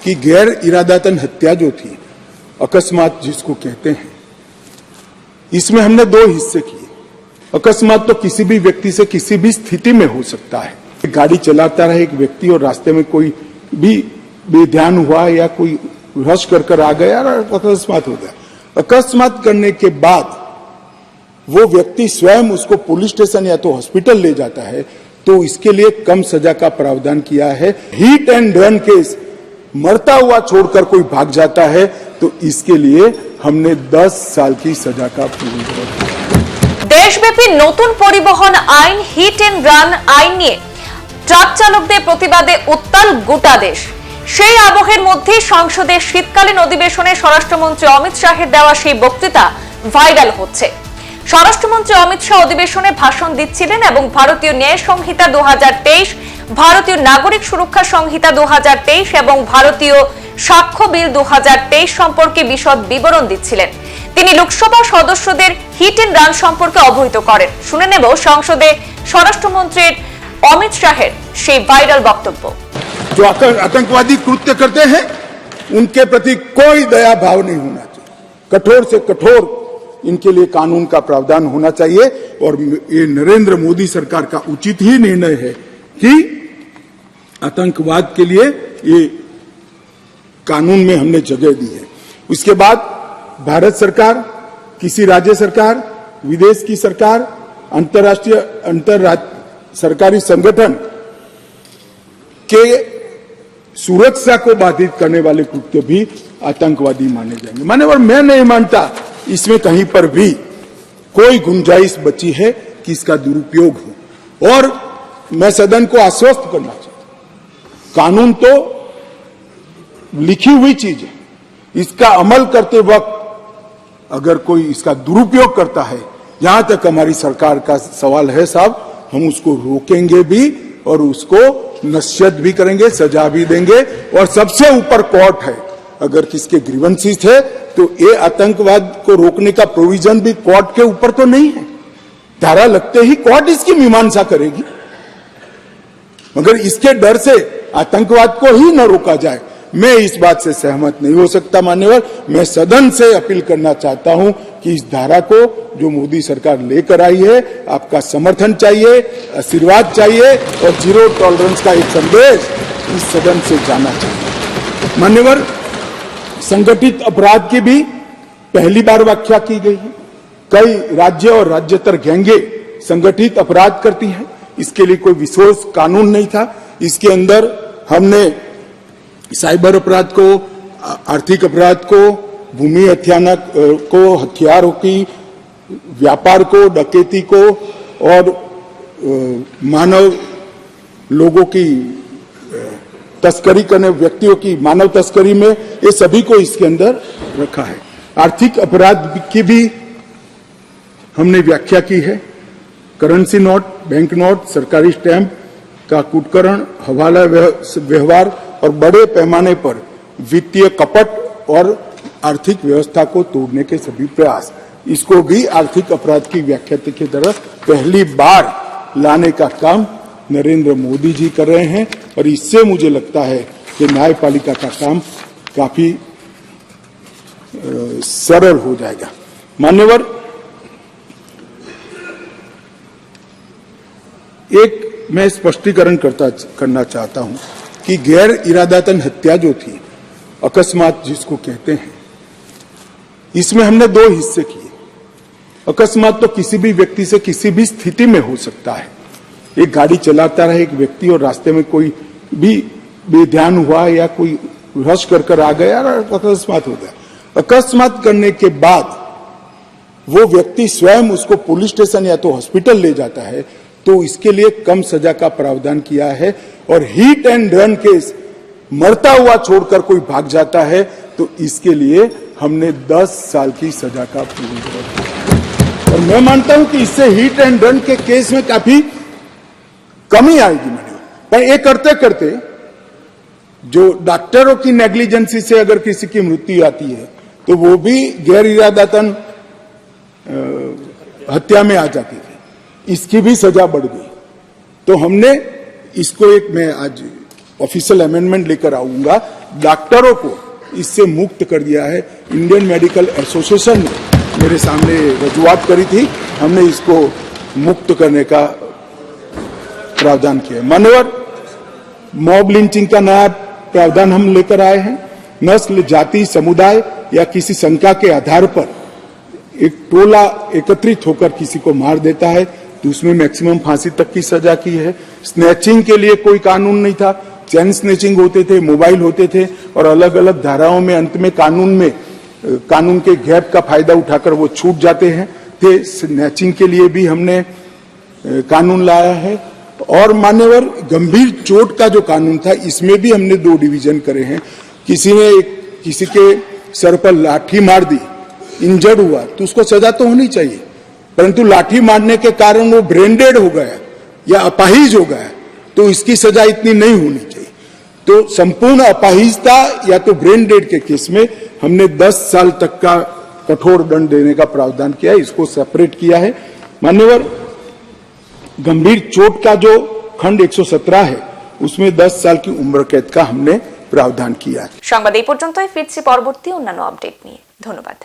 कि गैर इरादतन हत्या जो थी, अकस्मात जिसको कहते हैं, इसमें हमने दो हिस्से किए। अकस्मात तो किसी भी व्यक्ति से किसी भी स्थिति में हो सकता है। गाड़ी चलाता रहे एक व्यक्ति और रास्ते में कोई भी बेध्यान हुआ या कोई रश कर आ गया और अकस्मात हो गया। अकस्मात करने के बाद वो व्यक्ति स्वयं उसको पुलिस स्टेशन या तो हॉस्पिटल ले जाता है, तो इसके लिए कम सजा का प्रावधान किया है। हिट एंड रन केस, मरता हुआ छोड़कर कोई भाग जाता है, तो इसके लिए हमने 10 साल की सजा का प्रावधान किया। देशव्यापी नतून परिवहन आईन हिट एंड रान आईन निये ट्राक चालकদের প্রতিবাদে উত্তাল গোটা দেশ। সেই আবহের মধ্যে সংসদের শীতকালীন অধিবেশনে স্বরাষ্ট্রমন্ত্রী অমিত শাহের দেওয়া সেই বক্তৃতা ভাইরাল হচ্ছে। স্বরাষ্ট্রমন্ত্রী অমিত শাহ অধিবেশনে ভাষণ দিচ্ছিলেন এবং ভারতীয় ন্যায় সংহিতা 2023, ভারতীয় নাগরিক সুরক্ষা সংহিতা 2023 এবং ভারতীয় সাক্ষ্য বিল 2023 সম্পর্কে বিশদ বিবরণ দিচ্ছিলেন। তিনি লোকসভা সদস্যদের হিট এন্ড রান সম্পর্কে অবহিত করেন। শুনে নেব সংসদে স্বরাষ্ট্রমন্ত্রীর অমিত শাহের সেই ভাইরাল বক্তব্য। जो आतंकवादी कृत्य करते हैं उनके प्रति कोई दया भाव नहीं होना चाहिए। कठोर से कठोर इनके लिए कानून का प्रावधान होना चाहिए। और ये नरेंद्र मोदी सरकार का उचित ही निर्णय है कि आतंकवाद के लिए ये कानून में हमने जगह दी है। उसके बाद भारत सरकार, किसी राज्य सरकार, विदेश की सरकार, अंतर्राष्ट्रीय सरकारी संगठन के सुरक्षा को बाधित करने वाले कृत्य भी आतंकवादी माने जाएंगे। माने और मैं नहीं मानता इसमें कहीं पर भी कोई गुंजाइश बची है कि इसका दुरुपयोग हो। और मैं सदन को आश्वस्त करना चाहता हूं, कानून तो लिखी हुई चीज है, इसका अमल करते वक्त अगर कोई इसका दुरुपयोग करता है, जहां तक हमारी सरकार का सवाल है साहब, हम उसको रोकेंगे भी और उसको नसीहत भी करेंगे, सजा भी देंगे। और सबसे ऊपर कोर्ट है। अगर किसके ग्रीवेंसेस है तो ये आतंकवाद को रोकने का प्रोविजन भी कोर्ट के ऊपर तो नहीं है। धारा लगते ही कोर्ट इसकी मीमांसा करेगी। मगर इसके डर से आतंकवाद को ही न रोका जाए, मैं इस बात से सहमत नहीं हो सकता। मान्यवर, मैं सदन से अपील करना चाहता हूं कि इस धारा को जो मोदी सरकार लेकर आई है, आपका समर्थन चाहिए, आशीर्वाद चाहिए और जीरो टॉलरेंस का एक संदेश इस सदन से जाना चाहिए। मान्यवर, संगठित अपराध की भी पहली बार व्याख्या की गई है। कई राज्य और राज्यतर गैंगे संगठित अपराध करती हैं। इसके लिए कोई विशेष कानून नहीं था। इसके अंदर हमने साइबर अपराध को, आर्थिक अपराध को, भूमि हत्याना को, हथियारों की व्यापार को, डकैती को और मानव लोगों की तस्करी करने व्यक्तियों की मानव तस्करी में, ये सभी को इसके अंदर रखा है। आर्थिक अपराध की भी हमने व्याख्या की है। करेंसी नोट, बैंक नोट, सरकारी स्टैंप का कूटकरण, हवाला व्यवहार और बड़े पैमाने पर वित्तीय कपट और आर्थिक व्यवस्था को तोड़ने के सभी प्रयास, इसको भी आर्थिक अपराध की व्याख्या की तरह पहली बार लाने का काम नरेंद्र मोदी जी कर रहे हैं। और इससे मुझे लगता है कि न्यायपालिका का काम काफी सरल हो जाएगा। मान्यवर, एक मैं स्पष्टीकरण करना चाहता हूं कि गैर इरादतन हत्या जो थी, अकस्मात जिसको कहते हैं, इसमें हमने दो हिस्से किए। अकस्मात तो किसी भी व्यक्ति से किसी भी स्थिति में हो सकता है। एक गाड़ी चलाता रहे एक व्यक्ति और रास्ते में कोई भी बेध्यान हुआ या कोई रश कर आ गया और अकस्मात हो गया। अकस्मात करने के बाद वो व्यक्ति स्वयं उसको पुलिस स्टेशन या तो हॉस्पिटल ले जाता है, तो इसके लिए कम सजा का प्रावधान किया है। और हिट एंड रन केस, मरता हुआ छोड़कर कोई भाग जाता है, तो इसके लिए हमने 10 साल की सजा का प्रावधान किया। और मैं मानता हूं कि इससे हिट एंड रन के केस में काफी कमी आएगी। पर ये करते करते जो डॉक्टरों की नेग्लिजेंसी से अगर किसी की मृत्यु आती है, तो वो भी गैर इरादतन हत्या में आ जाती थी, इसकी भी सजा बढ़ गई। तो हमने इसको एक, मैं आज ऑफिशियल अमेंडमेंट लेकर आऊंगा डॉक्टरों को इससे मुक्त कर दिया है। इंडियन मेडिकल एसोसिएशन ने मेरे सामने रजूआत करी थी, हमने इसको मुक्त करने का प्रावधान किया है। मान्यवर, मॉब लिंचिंग का नया प्रावधान हम लेकर आए हैं। नस्ल, जाति, समुदाय या किसी शंका के आधार पर एक टोला एकत्रित होकर किसी को मार देता है तो उसमें मैक्सिमम फांसी तक की सजा की है। स्नैचिंग के लिए कोई कानून नहीं था, चैन स्नैचिंग होते थे, मोबाइल होते थे और अलग अलग धाराओं में अंत में कानून के गैप का फायदा उठाकर वो छूट जाते हैं थे। स्नैचिंग के लिए भी हमने कानून लाया है। और मान्यवर, गंभीर चोट का जो कानून था इसमें भी हमने 2 डिवीजन करे हैं। किसी के सर पर लाठी मार दी, इंजर्ड हुआ तो उसको सजा तो होनी चाहिए, परंतु लाठी मारने के कारण वो ब्रेन डेड हो गया या अपाहिज हो गया तो इसकी सजा इतनी नहीं होनी चाहिए। तो संपूर्ण अपाहिजता या तो ब्रेन डेड के केस में हमने 10 साल तक का कठोर दंड देने का प्रावधान किया है, इसको सेपरेट किया है। मान्यवर, गंभीर चोट का जो खंड 117 है उसमें 10 साल की उम्र कैद का हमने प्रावधान किया है। সংবাদ এই পর্যন্তই, ফিরছি পরবর্তী অন্যান্য আপডেট নিয়ে। ধন্যবাদ।